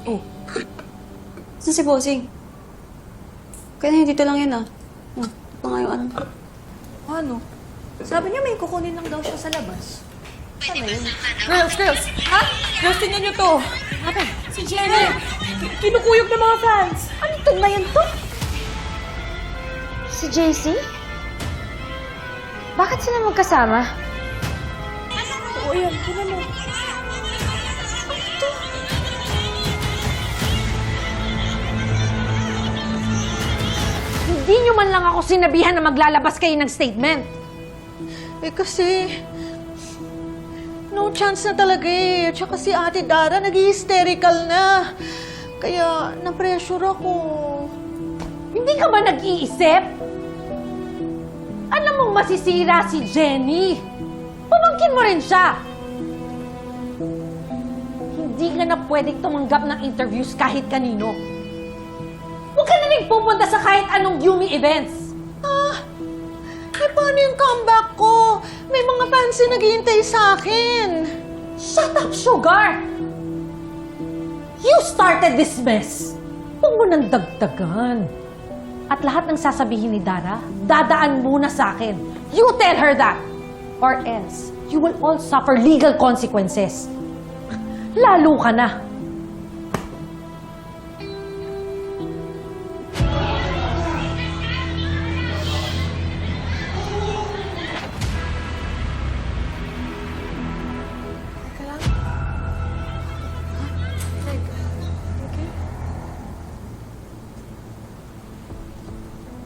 Oh. Saan si Bossing? Kaya dito lang yun, ah. Ito nga yung ano. Ano? Sabi niya may kukunin lang daw siya sa labas. Ano yun? Girls! Ha? Girls, tingnan niyo to. Ate, si Jenny. Kinukuyog ng mga fans. Ano itong na yun to? Si JC? Bakit sila magkasama? Oo, yan. Tingnan mo. Hindi nyo man lang ako sinabihan na maglalabas kayo ng statement. Eh kasi, no chance na talaga eh. Tsaka si Ate Dara nag-hysterical na. Kaya na-pressure ako. Hindi ka ba nag-iisip? Alam mong masisira si Jenny. Pamangkin mo rin siya. Hindi ka na pwedeng tumanggap ng interviews kahit kanino. Huwag ka na rin pupunta sa kahit anong Yumi events. Eh, paano yung comeback ko? May mga fans na naghihintay sa akin. Shut up, Sugar! You started this mess. Huwag mo nang dagdagan. At lahat ng sasabihin ni Dara, dadaan muna sa akin. You tell her that! Or else, you will all suffer legal consequences. Lalo ka na.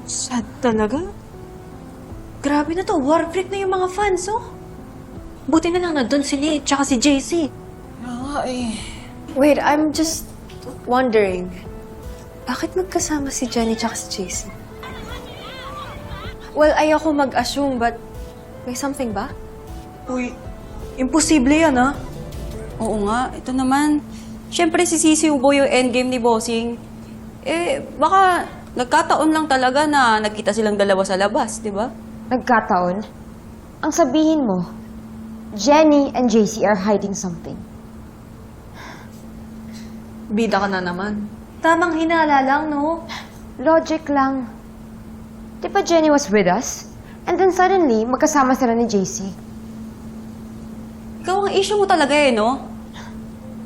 Sad talaga. Grabe na to. War freak na yung mga fans, oh. Buti na lang nandun si Nate tsaka si JC. Wait, I'm just wondering. Bakit magkasama si Jenny tsaka si JC? Well, ayoko mag-assume, but may something ba? Uy, imposible yan, ha? Oo nga. Ito naman. Siyempre, sisisiubo yung endgame ni Bossing. Eh, baka nagkataon lang talaga na nagkita silang dalawa sa labas, di ba? Nagkataon? Ang sabihin mo, Jenny and JC are hiding something. Bida ka na naman. Tamang hinala lang, no? Logic lang. Di ba Jenny was with us? And then suddenly, magkasama sila ni JC. Ikaw ang issue mo talaga eh, no?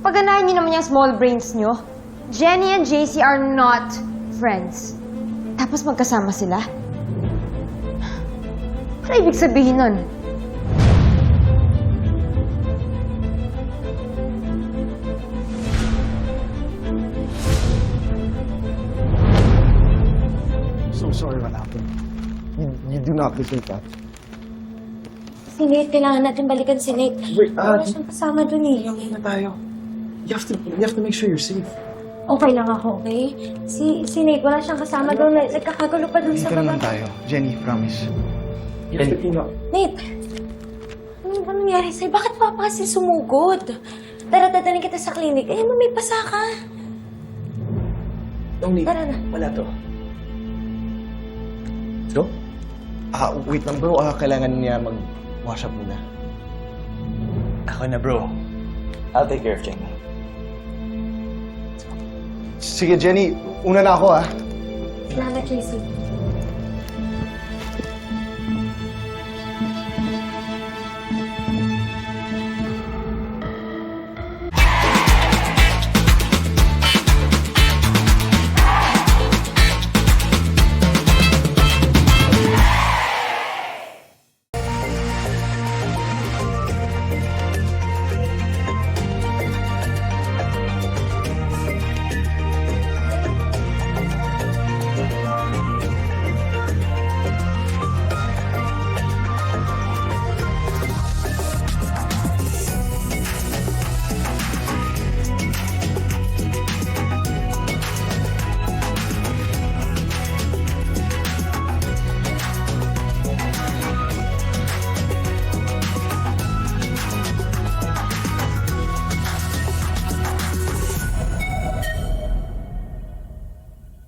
Pagganahin niyo naman yung small brains niyo. Jenny and JC are not friends. Tapos magkasama sila? Ano ibig sabihin nun? So sorry what happened. You do not deserve that. Si Nate, kailangan natin balikan si Nate. Wait, Wala siyang kasama dun eh. okay na tayo. You have to make sure you're safe. Okay lang ako, okay? Si Nate, wala siyang kasama doon. Nagkakagulo pa dun sa Dito na lang baba. tayo. Jenny, promise. You have to clean up. Nate! Ano nangyari sa'yo? Bakit pa kasi sumugod? Tara, dadalhin kita sa clinic. Eh, may pasa ka. Don't need. Tara na. Wala to. Let's go? Wait lang bro. Kailangan niya mag-wash up muna. Ako na, bro. I'll take care of Jenny. Sige, Jenny. Una na ako, Salamat, JC.